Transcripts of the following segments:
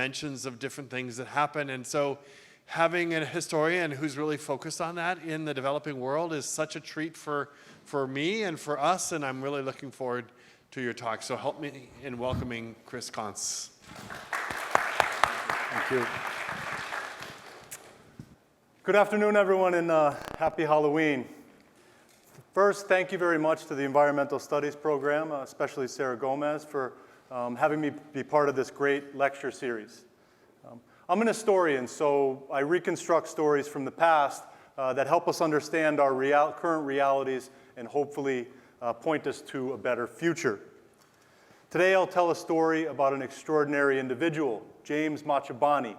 dimensions of different things that happen. And so having a historian who's really focused on that in the developing world is such a treat for me and for us, and I'm really looking forward to your talk. So help me in welcoming Chris Conz. Thank you. Good afternoon, everyone, and happy Halloween. First, thank you very much to the Environmental Studies program, especially Sarah Gomez, for having me be part of this great lecture series. I'm an historian, so I reconstruct stories from the past that help us understand our current realities and hopefully point us to a better future. Today, I'll tell a story about an extraordinary individual, James Machobane,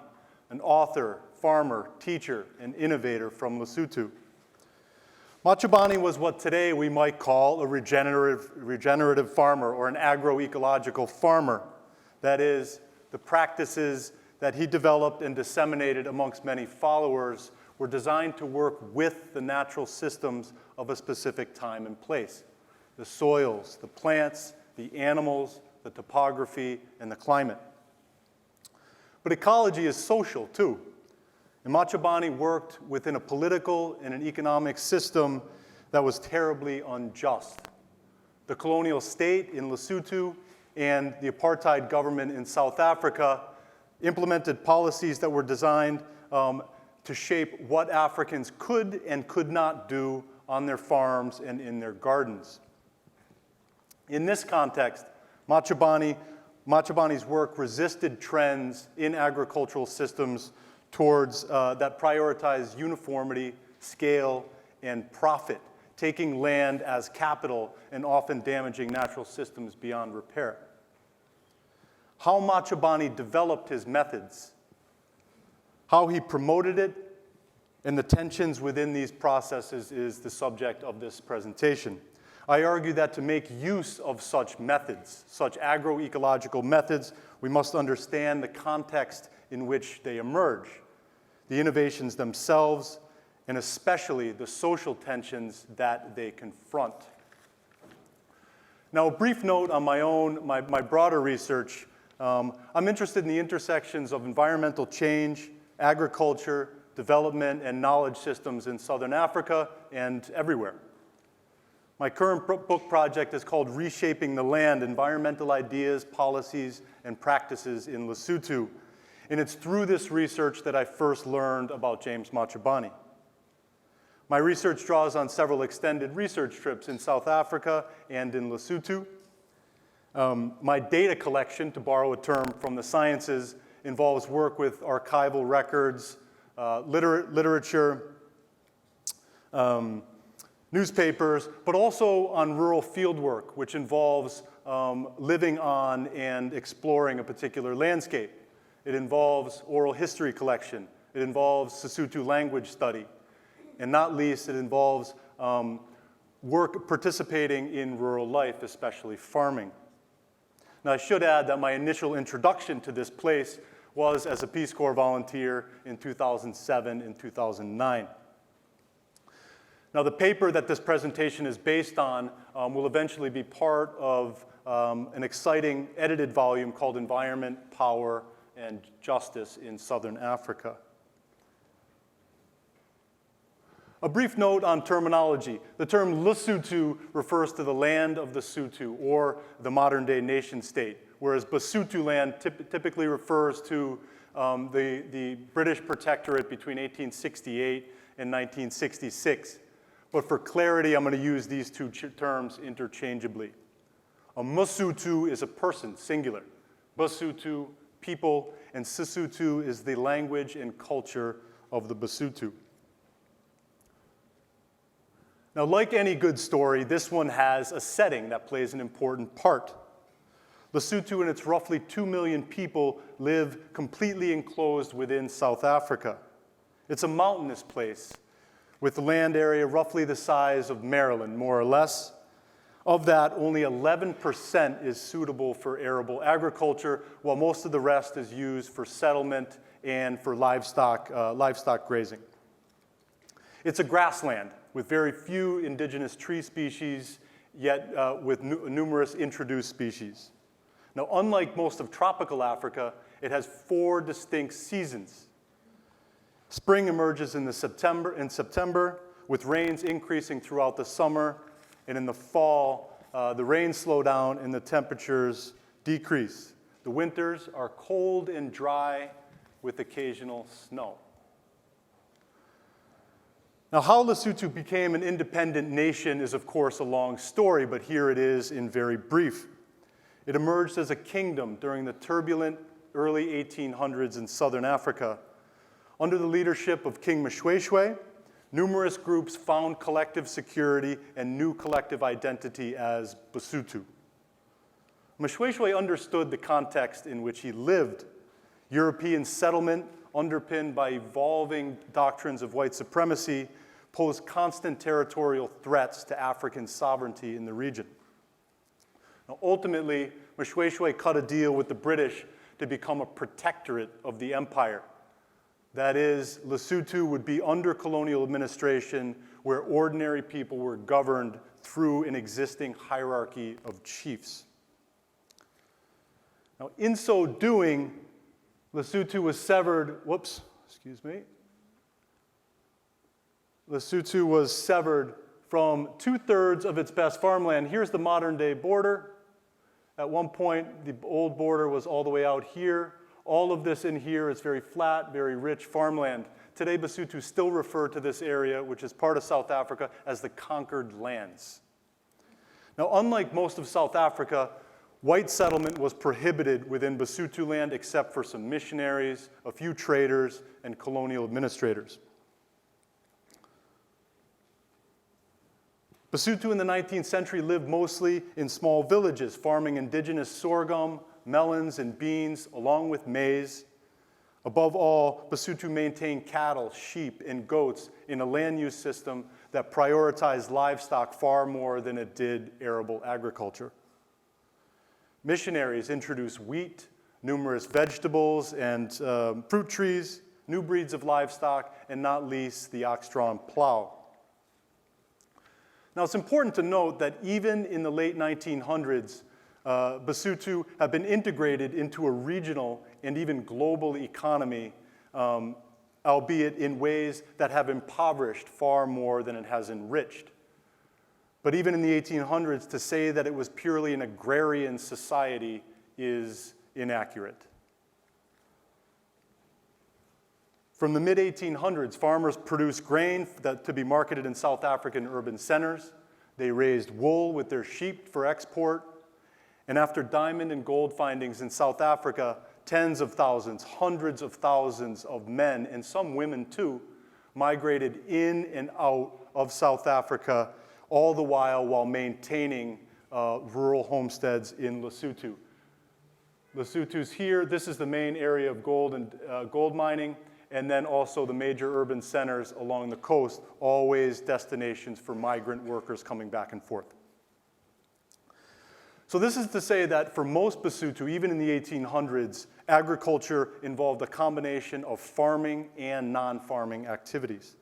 an author, farmer, teacher, and innovator from Lesotho. Machobane was what today we might call a regenerative farmer or an agroecological farmer. That is, the practices that he developed and disseminated amongst many followers were designed to work with the natural systems of a specific time and place. The soils, the plants, the animals, the topography, and the climate. But ecology is social too. And Machobane worked within a political and an economic system that was terribly unjust. The colonial state in Lesotho and the apartheid government in South Africa implemented policies that were designed to shape what Africans could and could not do on their farms and in their gardens. In this context, Machobane's work resisted trends in agricultural systems towards that prioritize uniformity, scale, and profit, taking land as capital and often damaging natural systems beyond repair. How Machobane developed his methods, how he promoted it, and the tensions within these processes is the subject of this presentation. I argue that to make use of such methods, such agroecological methods, we must understand the context in which they emerge, the innovations themselves, and especially the social tensions that they confront. Now, a brief note on my broader research. I'm interested in the intersections of environmental change, agriculture, development, and knowledge systems in Southern Africa and everywhere. My current book project is called Reshaping the Land, Environmental Ideas, Policies, and Practices in Lesotho. And it's through this research that I first learned about James Machobane. My research draws on several extended research trips in South Africa and in Lesotho. My data collection, to borrow a term from the sciences, involves work with archival records, literature, newspapers, but also on rural field work, which involves living on and exploring a particular landscape. It involves oral history collection. It involves Sesotho language study. And not least, it involves work participating in rural life, especially farming. Now, I should add that my initial introduction to this place was as a Peace Corps volunteer in 2007 and 2009. Now, the paper that this presentation is based on will eventually be part of an exciting edited volume called Environment, Power, and Justice in Southern Africa. A brief note on terminology. The term Lesotho refers to the land of the Sotho, or the modern-day nation-state, whereas Basotho land typically refers to the British protectorate between 1868 and 1966. But for clarity, I'm going to use these two terms interchangeably. A Mosotho is a person, singular. Basotho, people, and Sesotho is the language and culture of the Basotho. Now, like any good story, this one has a setting that plays an important part. Lesotho and its roughly 2 million people live completely enclosed within South Africa. It's a mountainous place with a land area roughly the size of Maryland, more or less. Of that, only 11% is suitable for arable agriculture, while most of the rest is used for settlement and for livestock grazing. It's a grassland with very few indigenous tree species, yet with numerous introduced species. Now, unlike most of tropical Africa, It has 4 distinct seasons. Spring emerges in September, with rains increasing throughout the summer, and in the fall, the rains slow down and the temperatures decrease. The winters are cold and dry with occasional snow. Now, how Lesotho became an independent nation is, of course, a long story, but here it is in very brief. It emerged as a kingdom during the turbulent early 1800s in southern Africa. Under the leadership of King Machobane, numerous groups found collective security and new collective identity as Basotho. Machobane understood the context in which he lived. European settlement, underpinned by evolving doctrines of white supremacy, posed constant territorial threats to African sovereignty in the region. Now, ultimately, Machobane cut a deal with the British to become a protectorate of the empire. That is, Lesotho would be under colonial administration where ordinary people were governed through an existing hierarchy of chiefs. Now, in so doing, Lesotho was severed, Lesotho was severed from 2/3 of its best farmland. Here's the modern day border. At one point, the old border was all the way out here. All of this in here is very flat, very rich farmland. Today, Basotho still refer to this area, which is part of South Africa, as the conquered lands. Now, unlike most of South Africa, white settlement was prohibited within Basotho land except for some missionaries, a few traders, and colonial administrators. Basotho in the 19th century lived mostly in small villages, farming indigenous sorghum, melons, and beans, along with maize. Above all, Basotho maintained cattle, sheep, and goats in a land use system that prioritized livestock far more than it did arable agriculture. Missionaries introduced wheat, numerous vegetables and fruit trees, new breeds of livestock, and not least the ox-drawn plow. Now, it's important to note that even in the late 1900s, Basotho have been integrated into a regional and even global economy, albeit in ways that have impoverished far more than it has enriched. But even in the 1800s, to say that it was purely an agrarian society is inaccurate. From the mid-1800s, farmers produced grain to be marketed in South African urban centers. They raised wool with their sheep for export. And after diamond and gold findings in South Africa, tens of thousands, hundreds of thousands of men, and some women too, migrated in and out of South Africa, all the while maintaining rural homesteads in Lesotho. Lesotho's here. This is the main area of gold mining, and then also the major urban centers along the coast, always destinations for migrant workers coming back and forth. So this is to say that for most Basotho, even in the 1800s, agriculture involved a combination of farming and non-farming activities.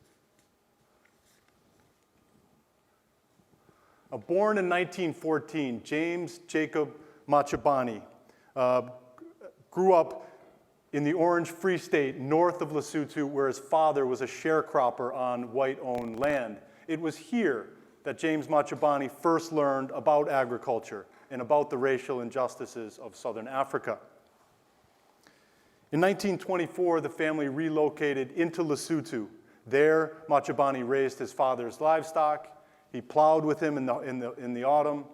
Born in 1914, James Jacob Machobane grew up in the Orange Free State north of Lesotho, where his father was a sharecropper on white-owned land. It was here that James Machobane first learned about agriculture and about the racial injustices of southern Africa. In 1924, the family relocated into Lesotho. There, Machobane raised his father's livestock. He plowed with him in the autumn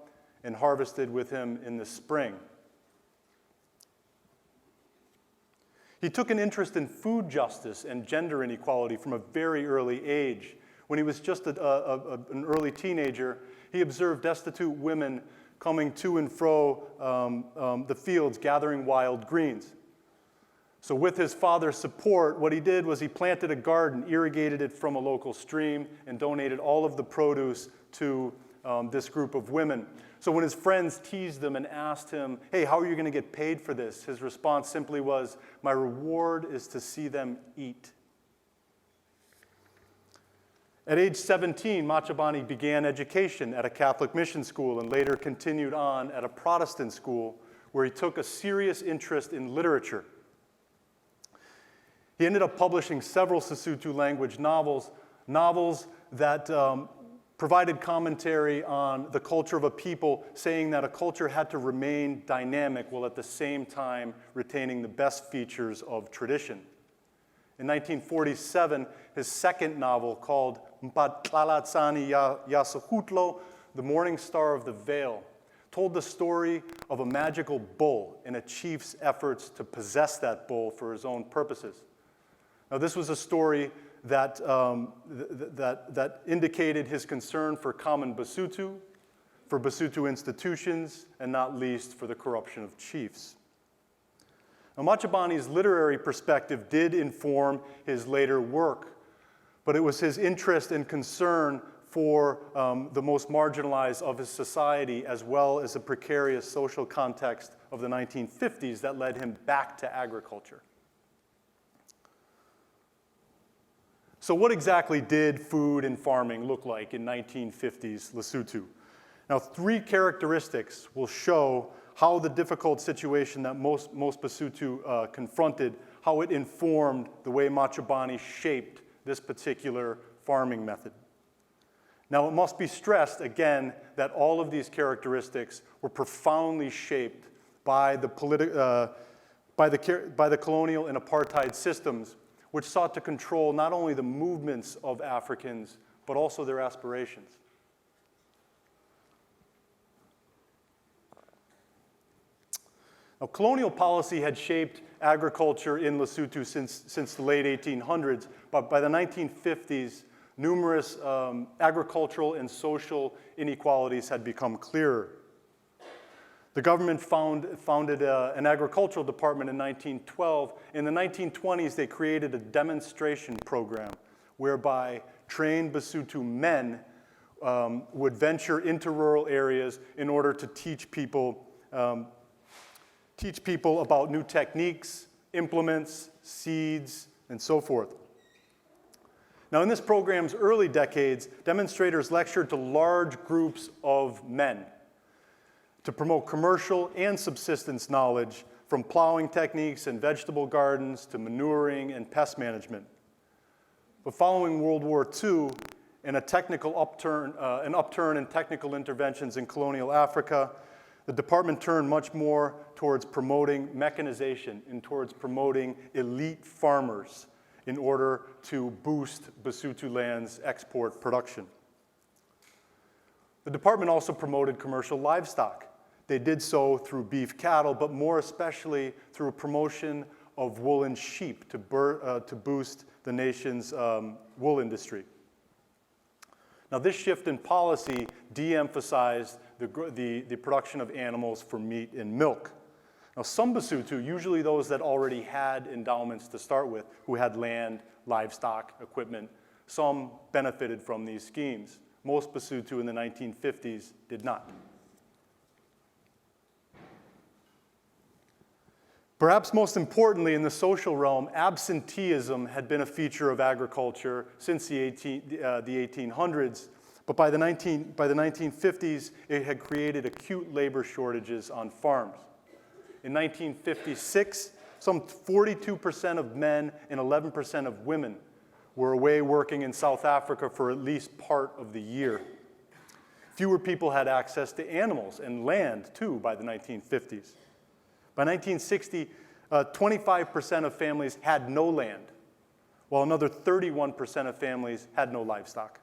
and harvested with him in the spring. He took an interest in food justice and gender inequality from a very early age. When he was just an early teenager, he observed destitute women coming to and fro the fields gathering wild greens. So with his father's support, what he did was he planted a garden, irrigated it from a local stream, and donated all of the produce to this group of women. So when his friends teased him and asked him, hey, how are you going to get paid for this? His response simply was, my reward is to see them eat. At age 17, Machobane began education at a Catholic mission school and later continued on at a Protestant school where he took a serious interest in literature. He ended up publishing several Sesotho language novels that provided commentary on the culture of a people, saying that a culture had to remain dynamic while at the same time retaining the best features of tradition. In 1947, his second novel, called Mpatlalatsani Yasahutlo, The Morning Star of the Vale, told the story of a magical bull and a chief's efforts to possess that bull for his own purposes. Now, this was a story that indicated his concern for common Basotho, for Basotho institutions, and not least for the corruption of chiefs. Now, Machabane's literary perspective did inform his later work, but it was his interest and concern for the most marginalized of his society, as well as the precarious social context of the 1950s that led him back to agriculture. So what exactly did food and farming look like in 1950s Lesotho? Now, three characteristics will show how the difficult situation that most Basotho confronted, how it informed the way Machobane shaped this particular farming method. Now, it must be stressed, again, that all of these characteristics were profoundly shaped by the colonial and apartheid systems, which sought to control not only the movements of Africans, but also their aspirations. Now, colonial policy had shaped agriculture in Lesotho since the late 1800s, but by the 1950s, numerous agricultural and social inequalities had become clearer. The government founded an agricultural department in 1912. In the 1920s, they created a demonstration program whereby trained Basotho men would venture into rural areas in order to teach people about new techniques, implements, seeds, and so forth. Now, in this program's early decades, demonstrators lectured to large groups of men to promote commercial and subsistence knowledge, from plowing techniques and vegetable gardens to manuring and pest management. But following World War II and an upturn in technical interventions in colonial Africa, the department turned much more towards promoting mechanization and towards promoting elite farmers in order to boost Basotho land's export production. The department also promoted commercial livestock. They did so through beef cattle, but more especially through promotion of woolen sheep to boost the nation's wool industry. Now, this shift in policy de-emphasized the production of animals for meat and milk. Now, some Basotho, usually those that already had endowments to start with, who had land, livestock, equipment, some benefited from these schemes. Most Basotho in the 1950s did not. Perhaps most importantly, in the social realm, absenteeism had been a feature of agriculture since the 1800s, but by the 1950s, it had created acute labor shortages on farms. In 1956, some 42% of men and 11% of women were away working in South Africa for at least part of the year. Fewer people had access to animals and land, too, by the 1950s. By 1960, 25% of families had no land, while another 31% of families had no livestock.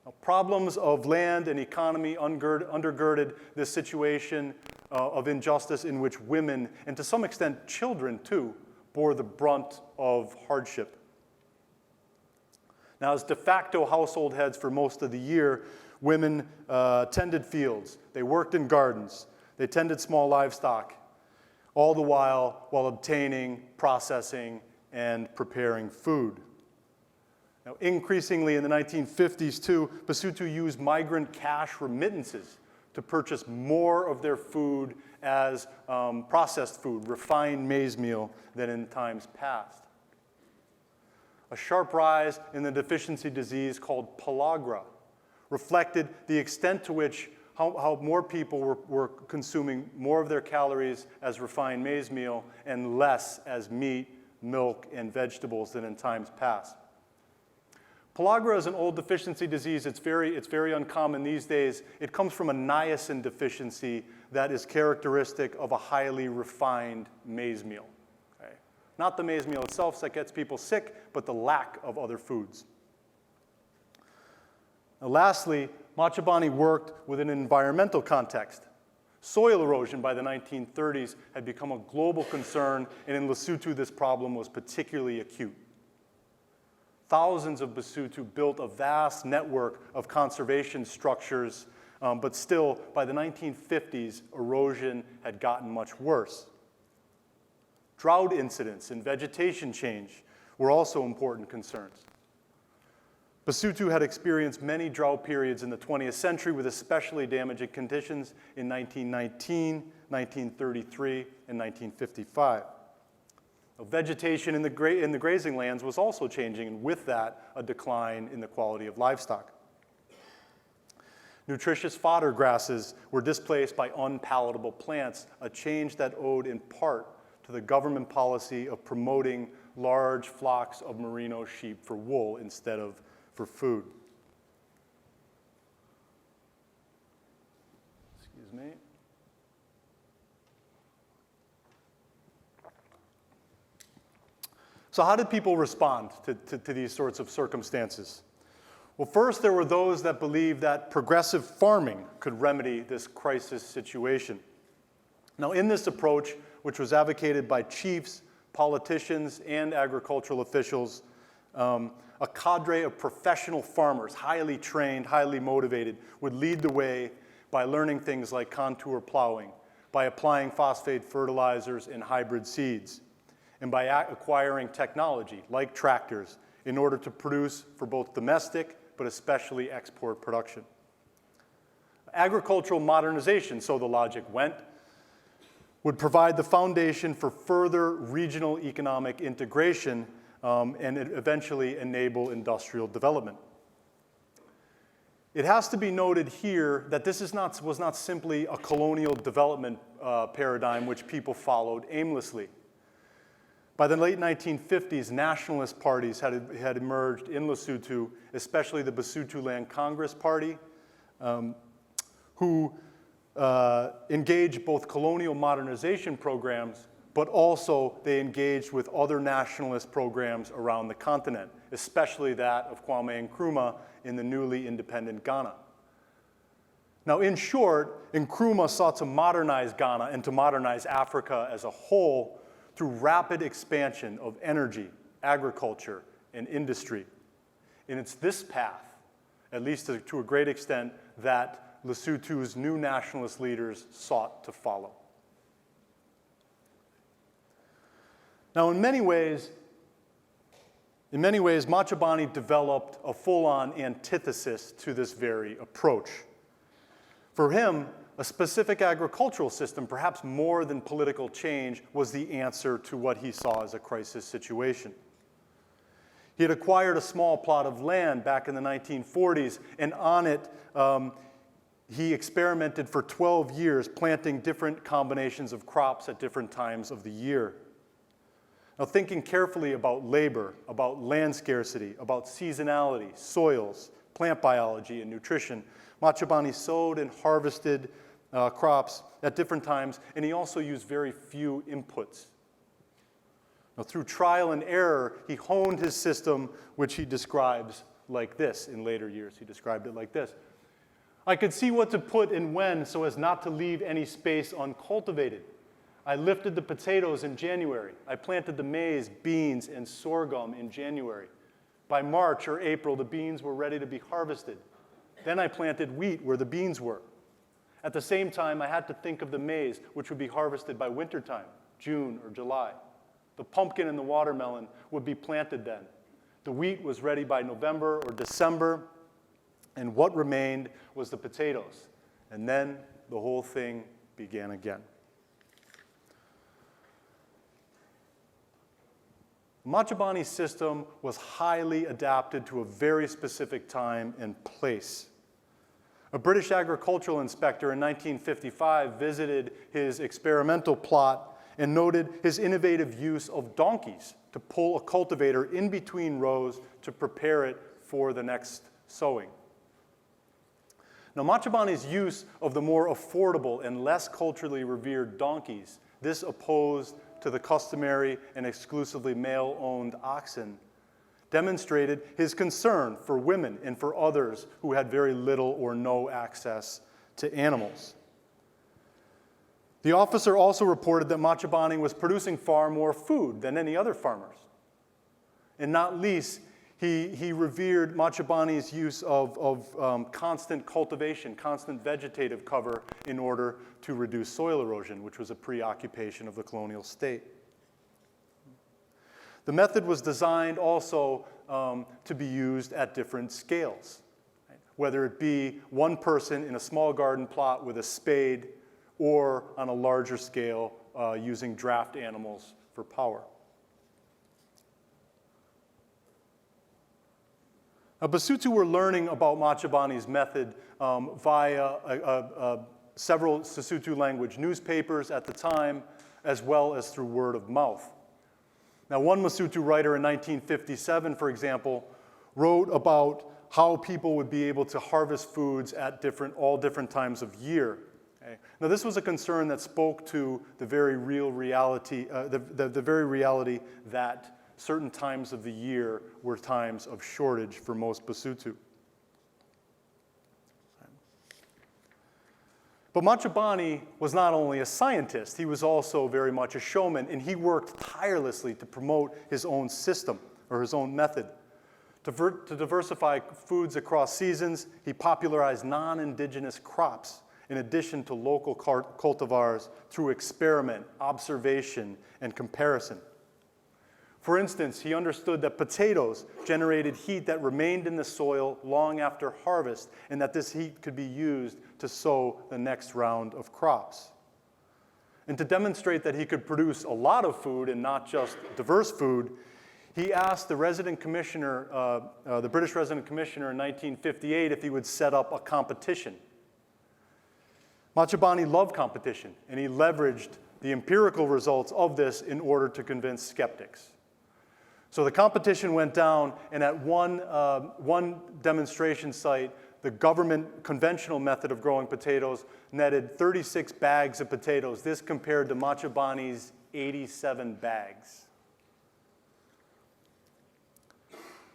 Now, problems of land and economy undergirded this situation of injustice in which women, and to some extent children too, bore the brunt of hardship. Now, as de facto household heads for most of the year, women tended fields, they worked in gardens, they tended small livestock, all the while obtaining, processing, and preparing food. Now, increasingly in the 1950s too, Basotho used migrant cash remittances to purchase more of their food as processed food, refined maize meal, than in times past. A sharp rise in the deficiency disease called pellagra reflected the extent to which how more people were consuming more of their calories as refined maize meal and less as meat, milk, and vegetables than in times past. Pellagra is an old deficiency disease. It's very uncommon these days. It comes from a niacin deficiency that is characteristic of a highly refined maize meal. Okay? Not the maize meal itself that gets people sick, but the lack of other foods. Now, lastly, Matcha Bonnie worked within an environmental context. Soil erosion by the 1930s had become a global concern, and in Lesotho this problem was particularly acute. Thousands of Basotho built a vast network of conservation structures, but still, by the 1950s, erosion had gotten much worse. Drought incidents and vegetation change were also important concerns. Basotho had experienced many drought periods in the 20th century with especially damaging conditions in 1919, 1933, and 1955. Vegetation in the grazing lands was also changing, and with that, a decline in the quality of livestock. Nutritious fodder grasses were displaced by unpalatable plants, a change that owed in part to the government policy of promoting large flocks of merino sheep for wool instead of for food. Excuse me. So how did people respond to these sorts of circumstances? Well, first, there were those that believed that progressive farming could remedy this crisis situation. Now, in this approach, which was advocated by chiefs, politicians, and agricultural officials, a cadre of professional farmers, highly trained, highly motivated, would lead the way by learning things like contour plowing, by applying phosphate fertilizers and hybrid seeds, and by acquiring technology like tractors in order to produce for both domestic but especially export production. Agricultural modernization, so the logic went, would provide the foundation for further regional economic integration and eventually enable industrial development. It has to be noted here that this was not simply a colonial development paradigm which people followed aimlessly. By the late 1950s, nationalist parties had emerged in Lesotho, especially the Basotho Land Congress Party, who engaged both colonial modernization programs, but also they engaged with other nationalist programs around the continent, especially that of Kwame Nkrumah in the newly independent Ghana. Now, in short, Nkrumah sought to modernize Ghana and to modernize Africa as a whole through rapid expansion of energy, agriculture, and industry. And it's this path, at least to a great extent, that Lesotho's new nationalist leaders sought to follow. Now, in many ways, Matcha Bonnie developed a full-on antithesis to this very approach. For him, a specific agricultural system, perhaps more than political change, was the answer to what he saw as a crisis situation. He had acquired a small plot of land back in the 1940s, and on it, he experimented for 12 years, planting different combinations of crops at different times of the year. Now, thinking carefully about labor, about land scarcity, about seasonality, soils, plant biology, and nutrition, Matcha Bonnie sowed and harvested crops at different times, and he also used very few inputs. Now, through trial and error, he honed his system, which he describes like this in later years. He described it like this. I could see what to put and when so as not to leave any space uncultivated. I lifted the potatoes in January. I planted the maize, beans, and sorghum in January. By March or April, the beans were ready to be harvested. Then I planted wheat where the beans were. At the same time, I had to think of the maize, which would be harvested by wintertime, June or July. The pumpkin and the watermelon would be planted then. The wheat was ready by November or December, and what remained was the potatoes. And then the whole thing began again. Matcha Bonnie's system was highly adapted to a very specific time and place. A British agricultural inspector in 1955 visited his experimental plot and noted his innovative use of donkeys to pull a cultivator in between rows to prepare it for the next sowing. Now, Machobane's use of the more affordable and less culturally revered donkeys, this opposed to the customary and exclusively male-owned oxen, demonstrated his concern for women and for others who had very little or no access to animals. The officer also reported that Machobane was producing far more food than any other farmers. And not least, he revered Machobane's use of constant cultivation, constant vegetative cover in order to reduce soil erosion, which was a preoccupation of the colonial state. The method was designed also to be used at different scales, right? Whether it be one person in a small garden plot with a spade or on a larger scale using draft animals for power. Now, Basotho were learning about Machobane's method via several Sesotho language newspapers at the time, as well as through word of mouth. Now, one Basotho writer in 1957, for example, wrote about how people would be able to harvest foods at all different times of year. Okay? Now, this was a concern that spoke to the very real reality, the very reality that certain times of the year were times of shortage for most Basotho. But Machobane was not only a scientist, he was also very much a showman, and he worked tirelessly to promote his own system, or his own method. To diversify foods across seasons, he popularized non-indigenous crops in addition to local cultivars through experiment, observation, and comparison. For instance, he understood that potatoes generated heat that remained in the soil long after harvest, and that this heat could be used to sow the next round of crops. And to demonstrate that he could produce a lot of food and not just diverse food, he asked the resident commissioner, the British resident commissioner in 1958 if he would set up a competition. Machobane loved competition, and he leveraged the empirical results of this in order to convince skeptics. So the competition went down, and at one demonstration site, the government conventional method of growing potatoes netted 36 bags of potatoes. This compared to Machobane's 87 bags.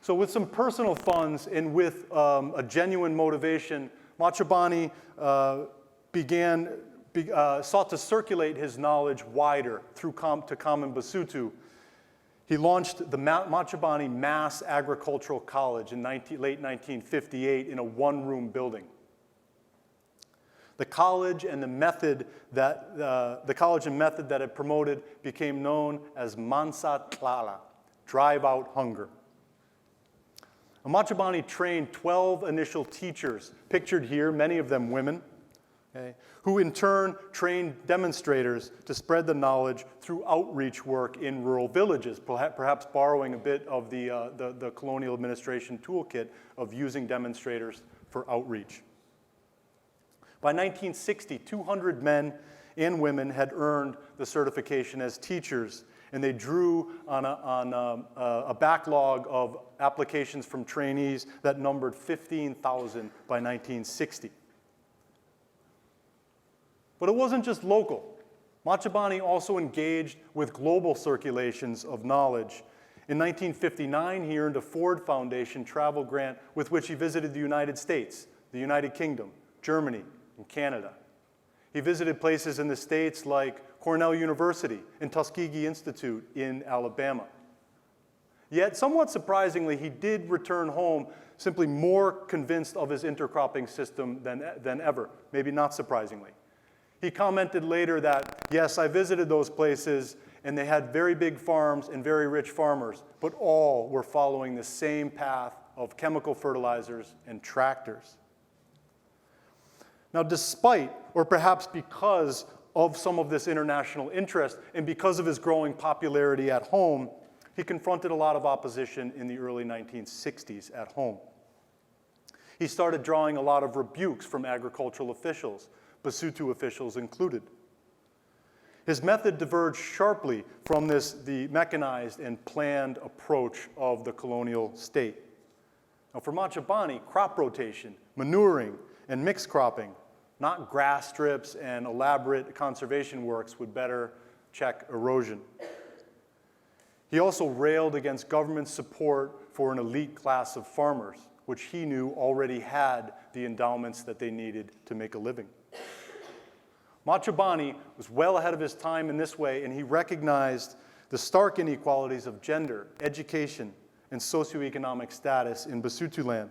So with some personal funds and with a genuine motivation, Machobane sought to circulate his knowledge wider to common Basotho. He launched the Machobane Mass Agricultural College in late 1958 in a one-room building. The college and method that it promoted became known as Mansa Tlala, drive out hunger. Machobane trained 12 initial teachers, pictured here, many of them women, okay, who in turn trained demonstrators to spread the knowledge through outreach work in rural villages, perhaps borrowing a bit of the colonial administration toolkit of using demonstrators for outreach. By 1960, 200 men and women had earned the certification as teachers, and they drew on a backlog of applications from trainees that numbered 15,000 by 1960. But it wasn't just local. Machobane also engaged with global circulations of knowledge. In 1959, he earned a Ford Foundation travel grant with which he visited the United States, the United Kingdom, Germany, and Canada. He visited places in the States like Cornell University and Tuskegee Institute in Alabama. Yet, somewhat surprisingly, he did return home simply more convinced of his intercropping system than ever, maybe not surprisingly. He commented later that, yes, I visited those places, and they had very big farms and very rich farmers, but all were following the same path of chemical fertilizers and tractors. Now, despite, or perhaps because of some of this international interest, and because of his growing popularity at home, he confronted a lot of opposition in the early 1960s at home. He started drawing a lot of rebukes from agricultural officials, Basotho officials included. His method diverged sharply from the mechanized and planned approach of the colonial state. Now for Machobane, crop rotation, manuring, and mixed cropping, not grass strips and elaborate conservation works, would better check erosion. He also railed against government support for an elite class of farmers, which he knew already had the endowments that they needed to make a living. Machobane was well ahead of his time in this way, and he recognized the stark inequalities of gender, education, and socioeconomic status in Basotho land,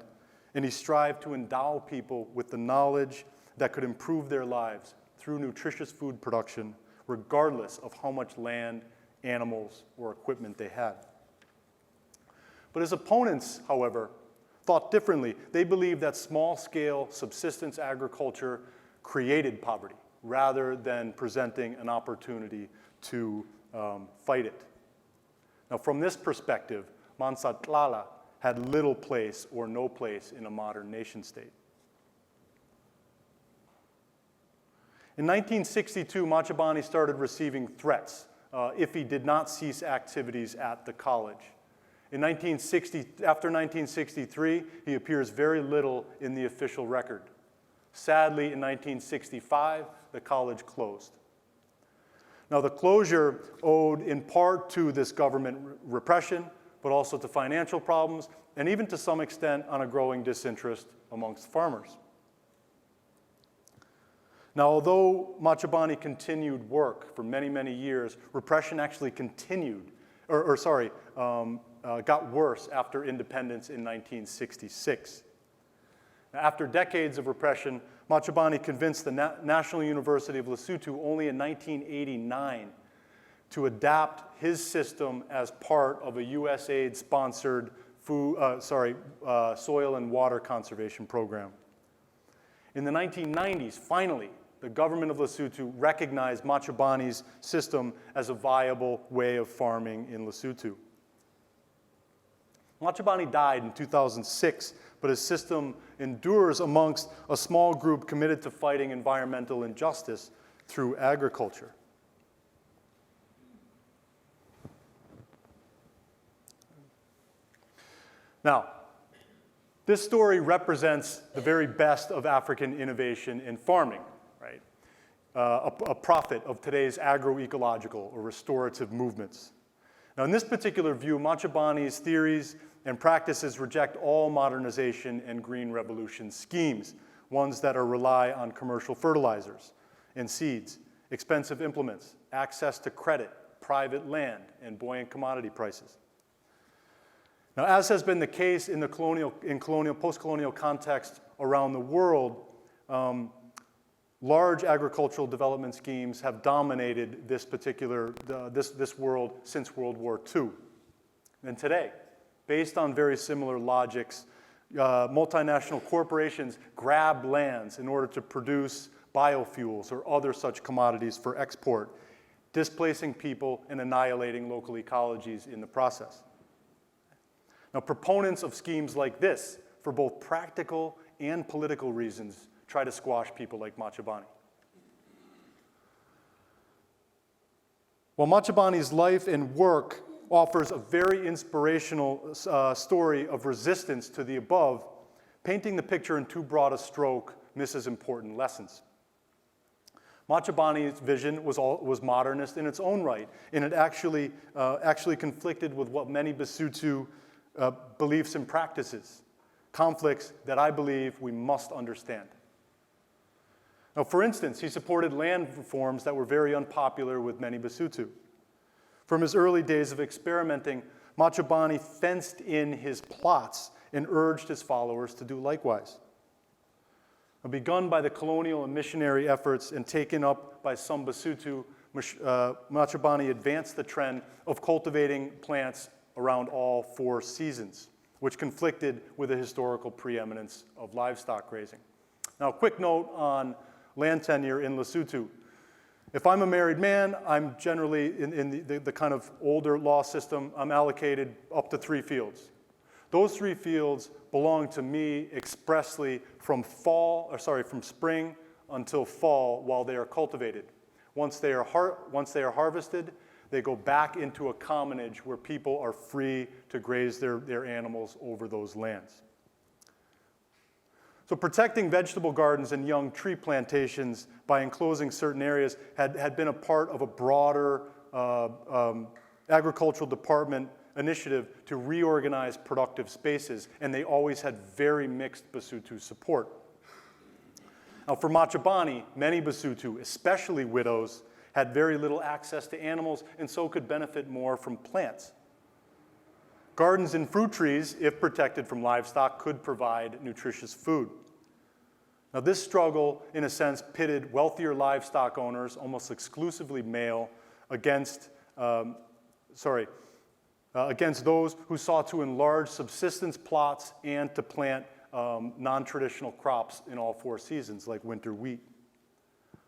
and he strived to endow people with the knowledge that could improve their lives through nutritious food production, regardless of how much land, animals, or equipment they had. But his opponents, however, thought differently. They believed that small-scale subsistence agriculture created poverty rather than presenting an opportunity to fight it. Now, from this perspective, Mansa Tlala had little place or no place in a modern nation state. In 1962, Machobane started receiving threats if he did not cease activities at the college. After 1963, he appears very little in the official record. Sadly, in 1965, the college closed. Now, the closure owed in part to this government repression, but also to financial problems, and even to some extent on a growing disinterest amongst farmers. Now, although Machobane continued work for many, many years, repression actually continued, got worse after independence in 1966. Now, after decades of repression, Machobane convinced the National University of Lesotho only in 1989 to adapt his system as part of a USAID-sponsored soil and water conservation program. In the 1990s, finally, the government of Lesotho recognized Machobane's system as a viable way of farming in Lesotho. Machobane died in 2006, but his system endures amongst a small group committed to fighting environmental injustice through agriculture. Now, this story represents the very best of African innovation in farming, right? A prophet of today's agroecological or restorative movements. Now, in this particular view, Machobane's theories and practices reject all modernization and green revolution schemes, ones that rely on commercial fertilizers and seeds, expensive implements, access to credit, private land, and buoyant commodity prices. Now, as has been the case in the post-colonial context around the world, large agricultural development schemes have dominated this world since World War II. And today, based on very similar logics, multinational corporations grab lands in order to produce biofuels or other such commodities for export, displacing people and annihilating local ecologies in the process. Now, proponents of schemes like this, for both practical and political reasons, try to squash people like Machobane. While Machobane's life and work offers a very inspirational story of resistance to the above, painting the picture in too broad a stroke misses important lessons. Machobane's vision was modernist in its own right, and it actually conflicted with what many Basotho beliefs and practices, conflicts that I believe we must understand. Now, for instance, he supported land reforms that were very unpopular with many Basotho. From his early days of experimenting, Machobane fenced in his plots and urged his followers to do likewise. Now, begun by the colonial and missionary efforts and taken up by some Basotho, Machobane advanced the trend of cultivating plants around all 4 seasons, which conflicted with the historical preeminence of livestock raising. Now, a quick note on land tenure in Lesotho. If I'm a married man, I'm generally, in the kind of older law system, I'm allocated up to 3 fields. Those 3 fields belong to me expressly from spring until fall while they are cultivated. once they are harvested, they go back into a commonage where people are free to graze their animals over those lands. So protecting vegetable gardens and young tree plantations by enclosing certain areas had been a part of a broader agricultural department initiative to reorganize productive spaces, and they always had very mixed Basotho support. Now for Machobane, many Basotho, especially widows, had very little access to animals and so could benefit more from plants. Gardens and fruit trees, if protected from livestock, could provide nutritious food. Now this struggle, in a sense, pitted wealthier livestock owners, almost exclusively male, against those who sought to enlarge subsistence plots and to plant non-traditional crops in all 4 seasons, like winter wheat.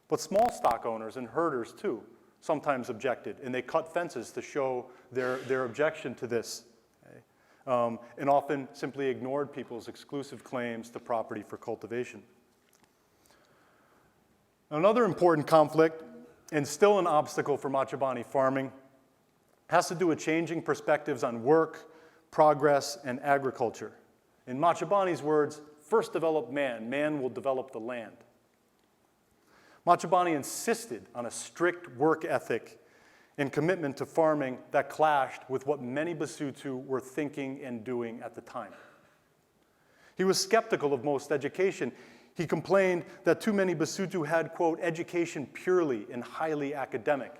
But small stock owners and herders, too, sometimes objected, and they cut fences to show their objection to this, okay? And often simply ignored people's exclusive claims to property for cultivation. Another important conflict, and still an obstacle for Machobane farming, has to do with changing perspectives on work, progress, and agriculture. In Machobane's words, first develop man, man will develop the land. Machobane insisted on a strict work ethic and commitment to farming that clashed with what many Basotho were thinking and doing at the time. He was skeptical of most education. He complained that too many Basotho had, quote, education purely and highly academic.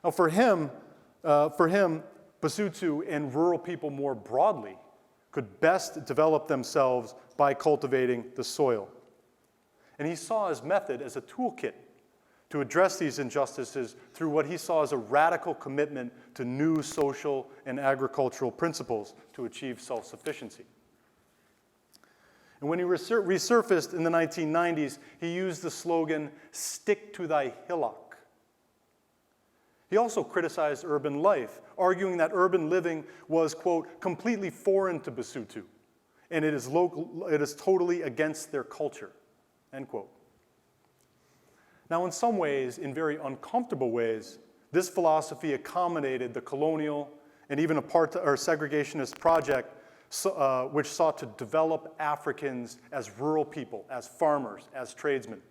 Now for him, Basotho and rural people more broadly could best develop themselves by cultivating the soil. And he saw his method as a toolkit to address these injustices through what he saw as a radical commitment to new social and agricultural principles to achieve self-sufficiency. And when he resurfaced in the 1990s, he used the slogan, "Stick to thy hillock." He also criticized urban life, arguing that urban living was, quote, completely foreign to Basotho, and it is totally against their culture, end quote. Now, in some ways, in very uncomfortable ways, this philosophy accommodated the colonial and even segregationist project which sought to develop Africans as rural people, as farmers, as tradesmen.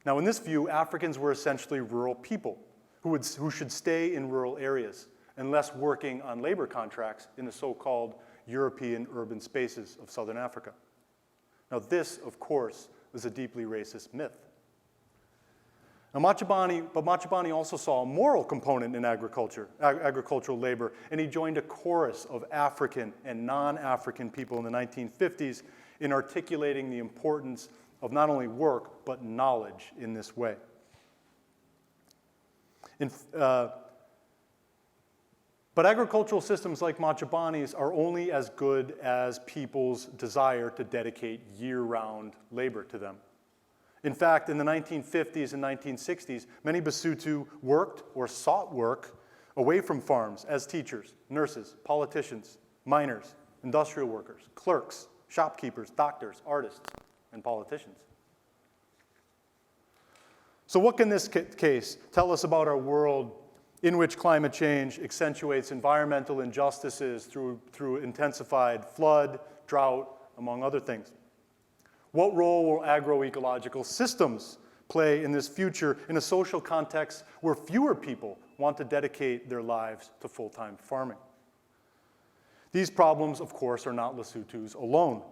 Now, in this view, Africans were essentially rural people who should stay in rural areas unless working on labor contracts in the so-called European urban spaces of southern Africa. Now, this, of course, was a deeply racist myth. Now, Machobane also saw a moral component in agricultural labor, and he joined a chorus of African and non-African people in the 1950s in articulating the importance of not only work, but knowledge in this way. But agricultural systems like Machobane's are only as good as people's desire to dedicate year-round labor to them. In fact, in the 1950s and 1960s, many Basotho worked or sought work away from farms as teachers, nurses, politicians, miners, industrial workers, clerks, shopkeepers, doctors, artists, and politicians. So what can this case tell us about our world in which climate change accentuates environmental injustices through intensified flood, drought, among other things? What role will agroecological systems play in this future in a social context where fewer people want to dedicate their lives to full-time farming? These problems, of course, are not Lesotho's alone.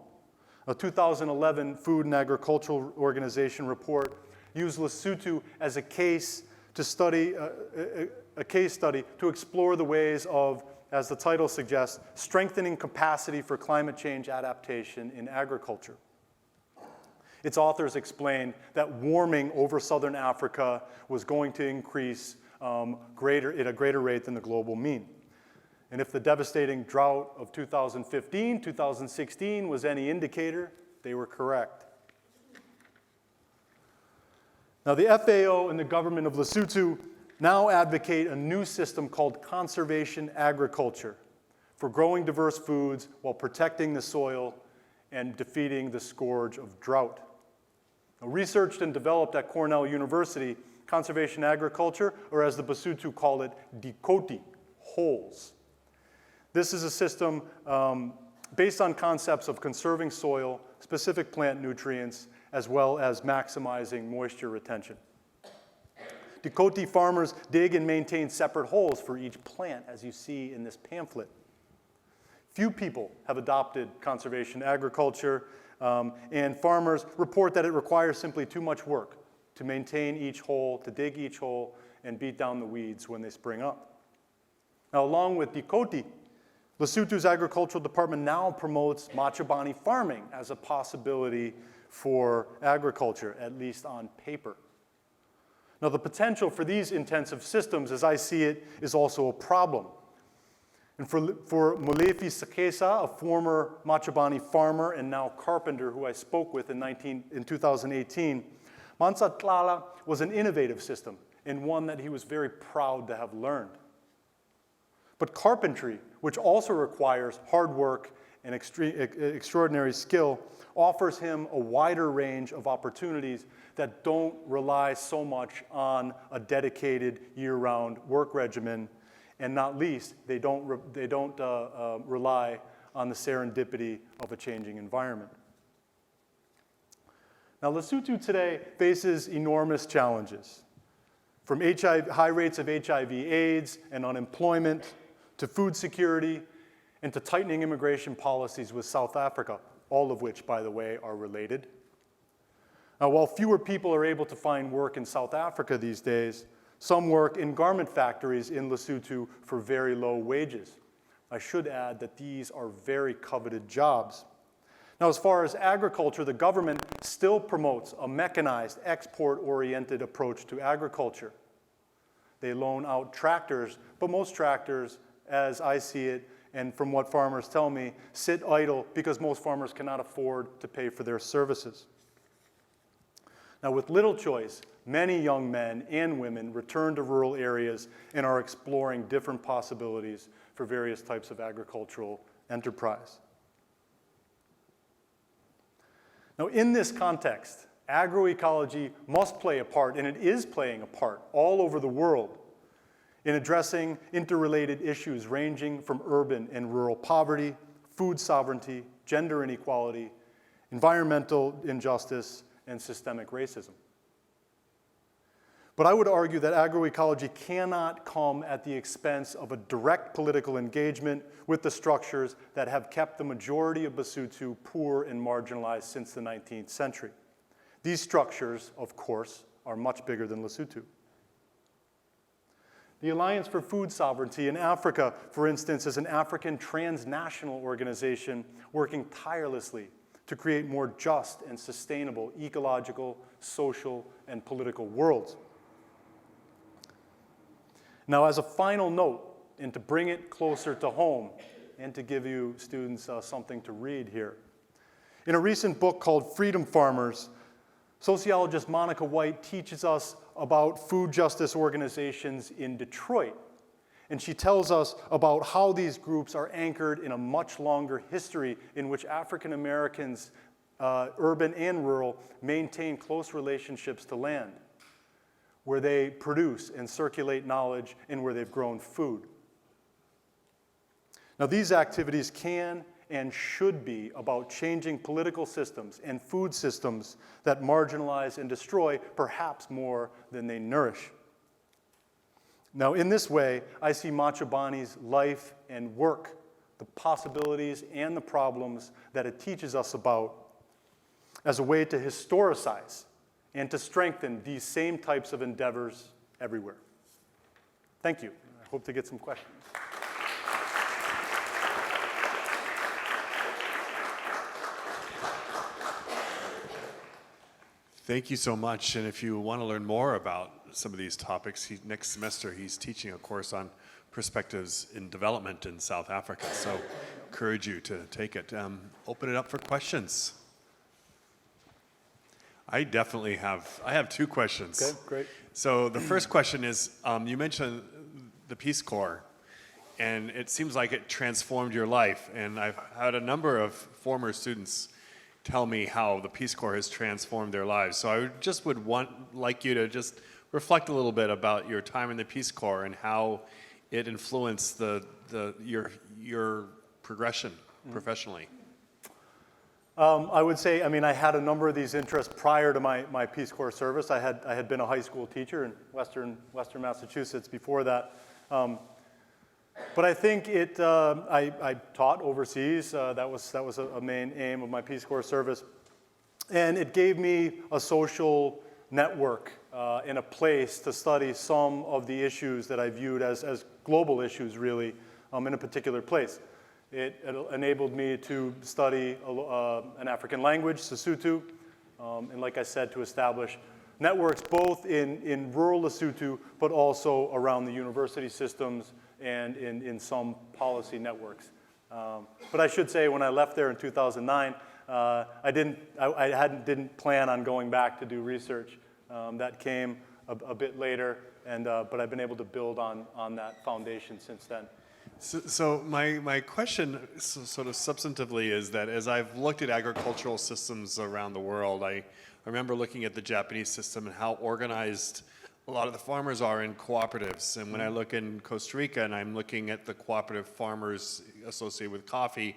A 2011 Food and Agricultural Organization report used Lesotho as a case study to explore the ways of, as the title suggests, strengthening capacity for climate change adaptation in agriculture. Its authors explained that warming over southern Africa was going to increase at a greater rate than the global mean. And if the devastating drought of 2015, 2016 was any indicator, they were correct. Now, the FAO and the government of Lesotho now advocate a new system called conservation agriculture for growing diverse foods while protecting the soil and defeating the scourge of drought. Now, researched and developed at Cornell University, conservation agriculture, or as the Basotho call it, dikoti, holes. This is a system based on concepts of conserving soil, specific plant nutrients, as well as maximizing moisture retention. Dikoti farmers dig and maintain separate holes for each plant, as you see in this pamphlet. Few people have adopted conservation agriculture, and farmers report that it requires simply too much work to maintain each hole, to dig each hole, and beat down the weeds when they spring up. Now, along with dikoti, Lesotho's agricultural department now promotes Machobane farming as a possibility for agriculture, at least on paper. Now, the potential for these intensive systems, as I see it, is also a problem. And for Molefi Sakesa, a former Machobane farmer and now carpenter who I spoke with in 2018, Mansa Tlala was an innovative system and one that he was very proud to have learned. But carpentry, which also requires hard work and extraordinary skill, offers him a wider range of opportunities that don't rely so much on a dedicated year-round work regimen, and not least, they don't rely on the serendipity of a changing environment. Now, Lesotho today faces enormous challenges, from high rates of HIV/AIDS and unemployment, to food security, and to tightening immigration policies with South Africa, all of which, by the way, are related. Now, while fewer people are able to find work in South Africa these days, some work in garment factories in Lesotho for very low wages. I should add that these are very coveted jobs. Now, as far as agriculture, the government still promotes a mechanized, export-oriented approach to agriculture. They loan out tractors, but most tractors, as I see it, and from what farmers tell me, sit idle because most farmers cannot afford to pay for their services. Now, with little choice, many young men and women return to rural areas and are exploring different possibilities for various types of agricultural enterprise. Now, in this context, agroecology must play a part, and it is playing a part all over the world in addressing interrelated issues ranging from urban and rural poverty, food sovereignty, gender inequality, environmental injustice, and systemic racism. But I would argue that agroecology cannot come at the expense of a direct political engagement with the structures that have kept the majority of Basotho poor and marginalized since the 19th century. These structures, of course, are much bigger than Lesotho. The Alliance for Food Sovereignty in Africa, for instance, is an African transnational organization working tirelessly to create more just and sustainable ecological, social, and political worlds. Now, as a final note, and to bring it closer to home, and to give you students something to read here, in a recent book called Freedom Farmers, sociologist Monica White teaches us about food justice organizations in Detroit. And she tells us about how these groups are anchored in a much longer history in which African Americans, urban and rural, maintain close relationships to land, where they produce and circulate knowledge, and where they've grown food. Now, these activities can and should be about changing political systems and food systems that marginalize and destroy perhaps more than they nourish. Now, in this way, I see Machobane's life and work, the possibilities and the problems that it teaches us about, as a way to historicize and to strengthen these same types of endeavors everywhere. Thank you. I hope to get some questions. Thank you so much. And if you want to learn more about some of these topics, next semester he's teaching a course on perspectives in development in South Africa. So encourage you to take it. Open it up for questions. I have two questions. Okay, great. So the first question is, you mentioned the Peace Corps, and it seems like it transformed your life. And I've had a number of former students tell me how the Peace Corps has transformed their lives. So I just would like you to just reflect a little bit about your time in the Peace Corps and how it influenced your progression professionally. I would say, I mean, I had a number of these interests prior to my Peace Corps service. I had been a high school teacher in Western Massachusetts before that. But I think I taught overseas. That was a main aim of my Peace Corps service. And it gave me a social network and a place to study some of the issues that I viewed as global issues, really, in a particular place. It enabled me to study an African language, Sesotho, and like I said, to establish networks both in rural Lesotho, but also around the university systems and in some policy networks. But I should say, when I left there in 2009, I didn't plan on going back to do research. That came a bit later, but I've been able to build on that foundation since then. So my question sort of substantively is that as I've looked at agricultural systems around the world, I remember looking at the Japanese system and how organized a lot of the farmers are in cooperatives. And when I look in Costa Rica and I'm looking at the cooperative farmers associated with coffee,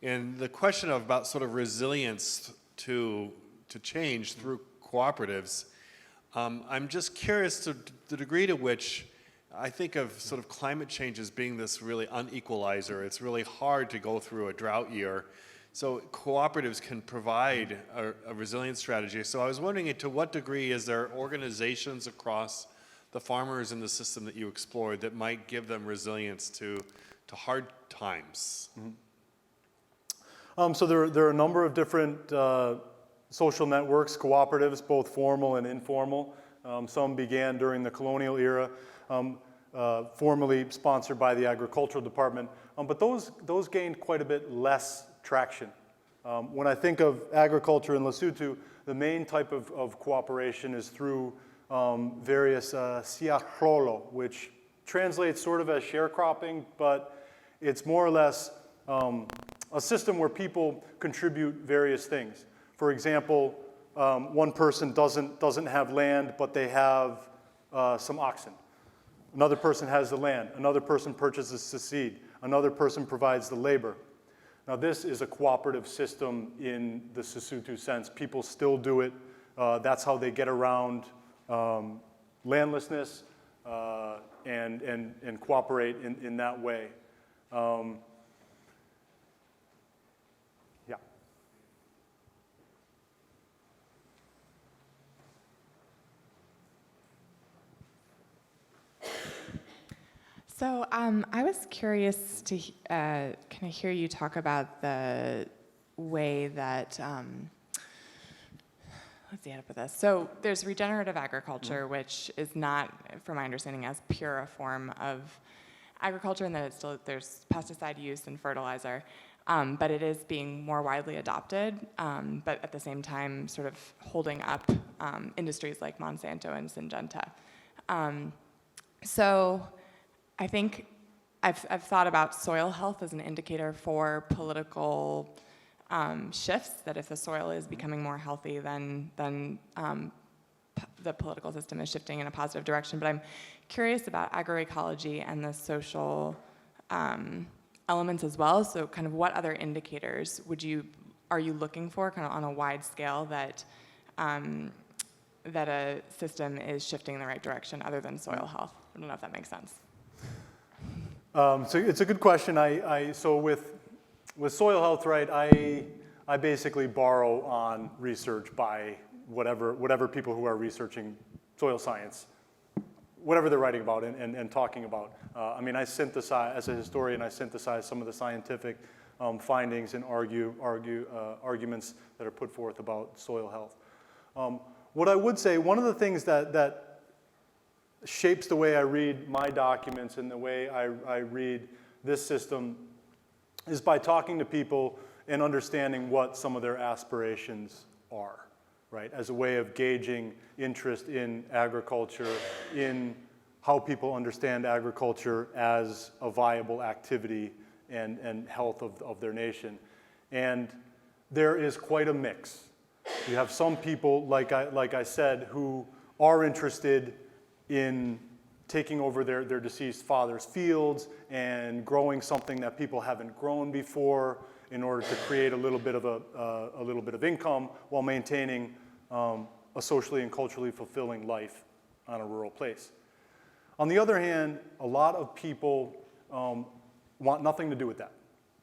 and the question about sort of resilience to change through cooperatives, I'm just curious to the degree to which I think of sort of climate change as being this really unequalizer. It's really hard to go through a drought year. So cooperatives can provide a resilience strategy. So I was wondering, to what degree is there organizations across the farmers in the system that you explored that might give them resilience to hard times? So there are a number of different social networks, cooperatives, both formal and informal. Some began during the colonial era. Formally sponsored by the agricultural department, but those gained quite a bit less traction. When I think of agriculture in Lesotho, the main type of cooperation is through various siakrolo, which translates sort of as sharecropping, but it's more or less a system where people contribute various things. For example, one person doesn't have land, but they have some oxen. Another person has the land. Another person purchases the seed. Another person provides the labor. Now, this is a cooperative system in the Sesotho sense. People still do it. That's how they get around landlessness and cooperate in that way. Yeah. So I was curious to kind of hear you talk about the way that, let's see how to put this. So there's regenerative agriculture, which is not, from my understanding, as pure a form of agriculture, and that it's still, there's pesticide use and fertilizer, but it is being more widely adopted, but at the same time sort of holding up industries like Monsanto and Syngenta. So I think I've thought about soil health as an indicator for political shifts, that if the soil is becoming more healthy, then the political system is shifting in a positive direction. But I'm curious about agroecology and the social elements as well. So kind of what other indicators are you looking for kind of on a wide scale that a system is shifting in the right direction other than soil health? I don't know if that makes sense. So it's a good question. So with soil health, right, I basically borrow on research by whatever people who are researching soil science, whatever they're writing about and talking about. I mean, I synthesize, as a historian, I synthesize some of the scientific findings and arguments that are put forth about soil health. What I would say, one of the things that shapes the way I read my documents and the way I read this system is by talking to people and understanding what some of their aspirations are, right? As a way of gauging interest in agriculture, in how people understand agriculture as a viable activity and health of their nation. And there is quite a mix. You have some people, like I said, who are interested in taking over their deceased father's fields and growing something that people haven't grown before in order to create a little bit of income while maintaining a socially and culturally fulfilling life on a rural place. On the other hand, a lot of people want nothing to do with that,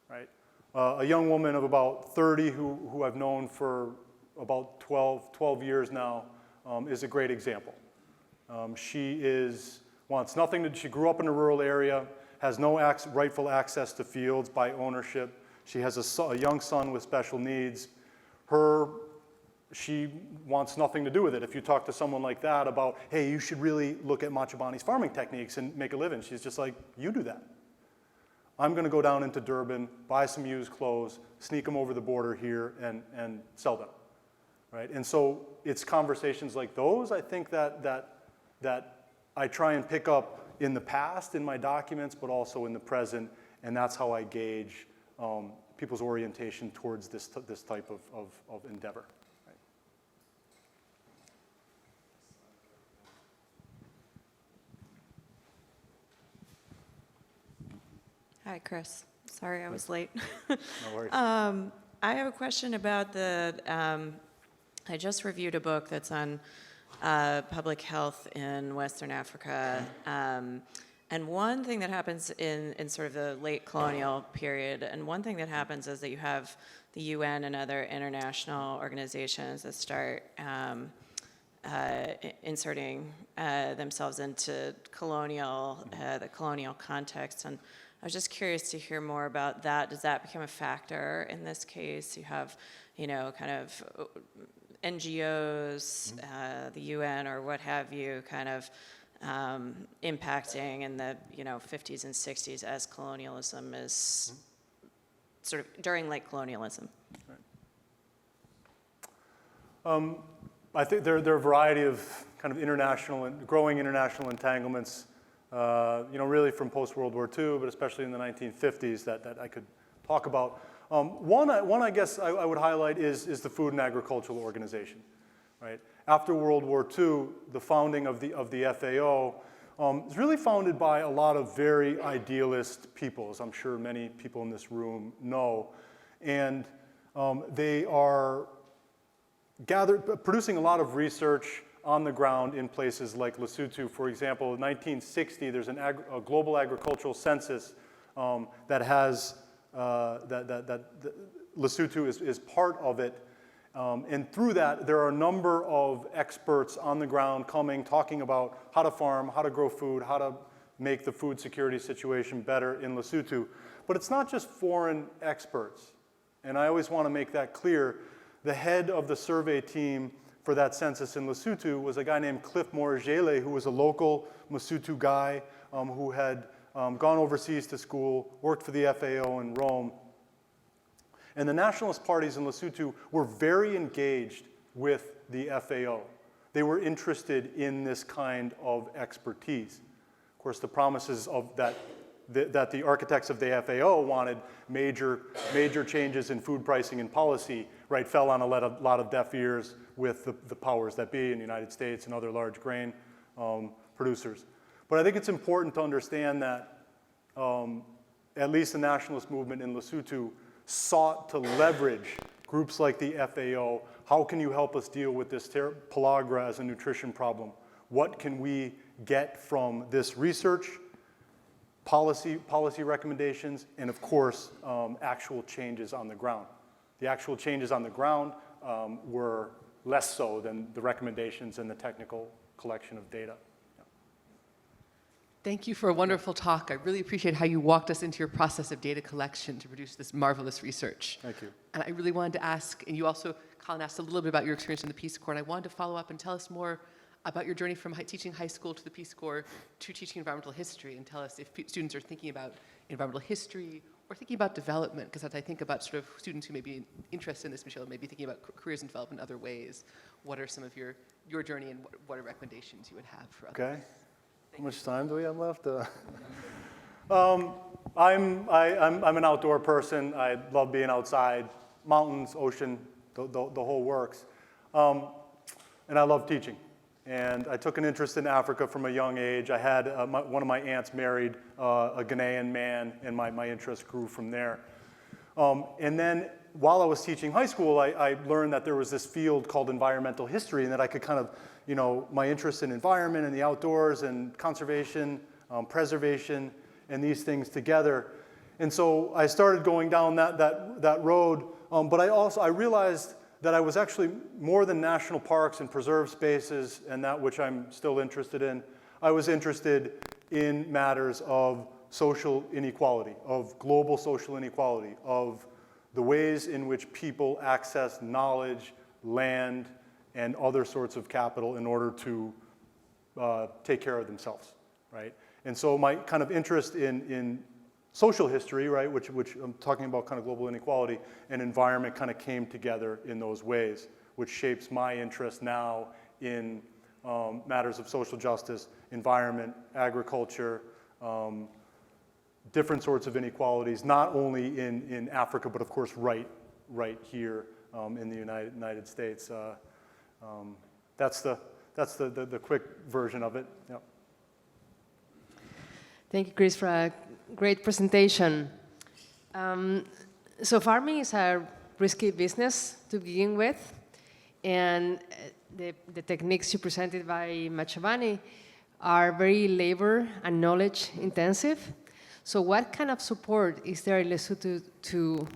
right? A young woman of about 30 who I've known for about 12 years now is a great example. She wants nothing to, she grew up in a rural area, has no rightful access to fields by ownership. She has a young son with special needs. She wants nothing to do with it. If you talk to someone like that about, hey, you should really look at Matcha Bonnie's farming techniques and make a living, she's just like, you do that. I'm going to go down into Durban, buy some used clothes, sneak them over the border here, and sell them, right? And so it's conversations like those, I think, that I try and pick up in the past in my documents, but also in the present, and that's how I gauge people's orientation towards this type of endeavor. Right? Hi, Chris. Sorry I was late. No worries. I have a question about I just reviewed a book that's on public health in Western Africa. And one thing that happens in sort of the late colonial period, and one thing that happens is that you have the UN and other international organizations that start inserting themselves into the colonial context. And I was just curious to hear more about that. Does that become a factor in this case? You have, kind of NGOs, the UN or what have you, kind of impacting in the 50s and 60s as colonialism is sort of during late colonialism. Right. I think there are a variety of kind of growing international entanglements, really from post-World War II, but especially in the 1950s that I could talk about. One I guess I would highlight is the Food and Agricultural Organization, right? After World War II, the founding of the FAO is really founded by a lot of very idealist people, as I'm sure many people in this room know. And they are producing a lot of research on the ground in places like Lesotho. For example, in 1960, there's a global agricultural census that has, that Lesotho is part of it. And through that, there are a number of experts on the ground talking about how to farm, how to grow food, how to make the food security situation better in Lesotho. But it's not just foreign experts. And I always want to make that clear. The head of the survey team for that census in Lesotho was a guy named Cliff Morigele, who was a local Lesotho guy who had gone overseas to school, worked for the FAO in Rome. And the nationalist parties in Lesotho were very engaged with the FAO. They were interested in this kind of expertise. Of course, the promises of that the architects of the FAO wanted major changes in food pricing and policy, right, fell on a lot of deaf ears with the powers that be in the United States and other large grain producers. But I think it's important to understand that at least the nationalist movement in Lesotho sought to leverage groups like the FAO. How can you help us deal with this pellagra as a nutrition problem? What can we get from this research, policy recommendations, and of course, actual changes on the ground? The actual changes on the ground were less so than the recommendations and the technical collection of data. Thank you for a wonderful talk. I really appreciate how you walked us into your process of data collection to produce this marvelous research. Thank you. And I really wanted to ask, and you also, Colin, asked a little bit about your experience in the Peace Corps, and I wanted to follow up and tell us more about your journey from teaching high school to the Peace Corps to teaching environmental history, and tell us if students are thinking about environmental history or thinking about development, because as I think about sort of students who may be interested in this material, may be thinking about careers in development in other ways, what are some of your journey and what are recommendations you would have for others? Okay. How much time do we have left? I'm an outdoor person. I love being outside. mountains, ocean, the whole works. And I love teaching. And I took an interest in Africa from a young age. I had one of my aunts married a Ghanaian man, and my interest grew from there. And then while I was teaching high school, I learned that there was this field called environmental history, and that I could kind of, my interest in environment and the outdoors and conservation, preservation, and these things together. And so I started going down that road, but I realized that I was actually more than national parks and preserved spaces and that which I'm still interested in. I was interested in matters of social inequality, of global social inequality, of the ways in which people access knowledge, land, and other sorts of capital in order to take care of themselves, right? And so my kind of interest in social history, right, which I'm talking about kind of global inequality, and environment kind of came together in those ways, which shapes my interest now in matters of social justice, environment, agriculture, different sorts of inequalities, not only in Africa, but of course right here in the United States. That's the quick version of it. Yep. Thank you, Chris, for a great presentation. So farming is a risky business to begin with, and the techniques you presented by Machobane are very labor and knowledge intensive. So what kind of support is there in Lesotho to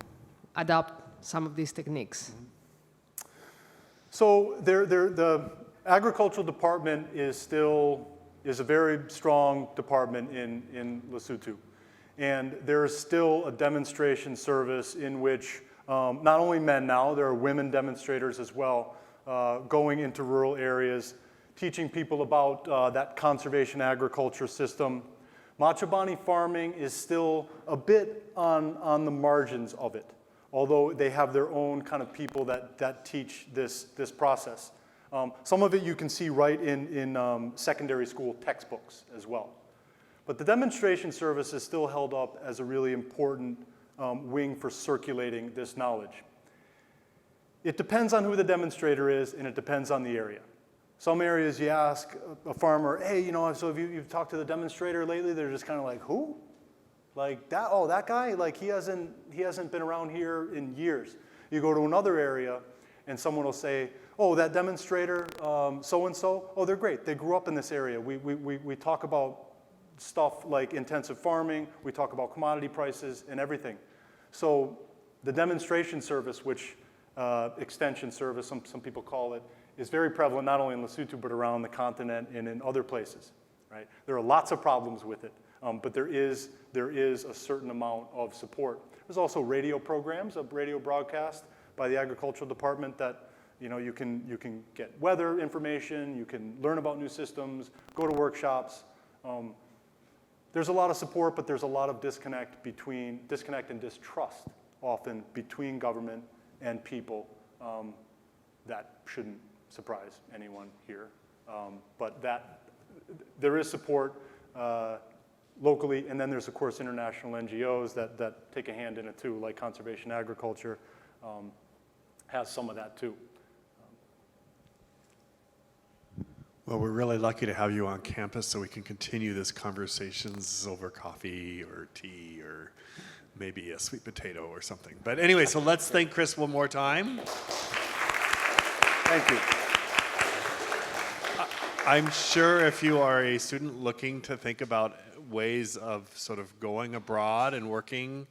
adopt some of these techniques? So the agricultural department is a very strong department in Lesotho. And there is still a demonstration service in which not only men now, there are women demonstrators as well, going into rural areas, teaching people about that conservation agriculture system. Machobane farming is still a bit on the margins of it, although they have their own kind of people that teach this process. Some of it you can see right in secondary school textbooks as well. But the demonstration service is still held up as a really important wing for circulating this knowledge. It depends on who the demonstrator is, and it depends on the area. Some areas you ask a farmer, hey, so have you've talked to the demonstrator lately? They're just kind of like, who? Like that? Oh, that guy? Like he hasn't been around here in years. You go to another area, and someone will say, oh, that demonstrator, so-and-so, oh, they're great. They grew up in this area. We talk about stuff like intensive farming. We talk about commodity prices and everything. So the demonstration service, which extension service, some people call it, is very prevalent not only in Lesotho, but around the continent and in other places, right? There are lots of problems with it, but there is a certain amount of support. There's also radio programs, a radio broadcast by the agricultural department that you can get weather information, you can learn about new systems, go to workshops. There's a lot of support, but there's a lot of disconnect and distrust often between government and people. That shouldn't surprise anyone here. But there is support locally, and then there's of course international NGOs that take a hand in it too, like Conservation Agriculture has some of that too. Well, we're really lucky to have you on campus so we can continue this conversations over coffee or tea or maybe a sweet potato or something. But anyway, so let's thank Chris one more time. Thank you. I'm sure if you are a student looking to think about ways of sort of going abroad and working,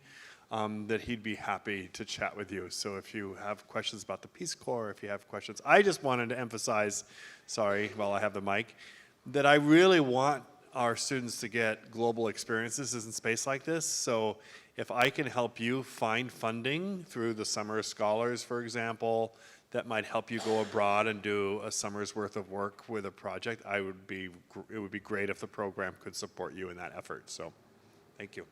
that he'd be happy to chat with you. So if you have questions about the Peace Corps, if you have questions, I just wanted to emphasize, sorry, while I have the mic, that I really want our students to get global experiences in space like this. So if I can help you find funding through the Summer Scholars, for example, that might help you go abroad and do a summer's worth of work with a project, it would be great if the program could support you in that effort. So thank you.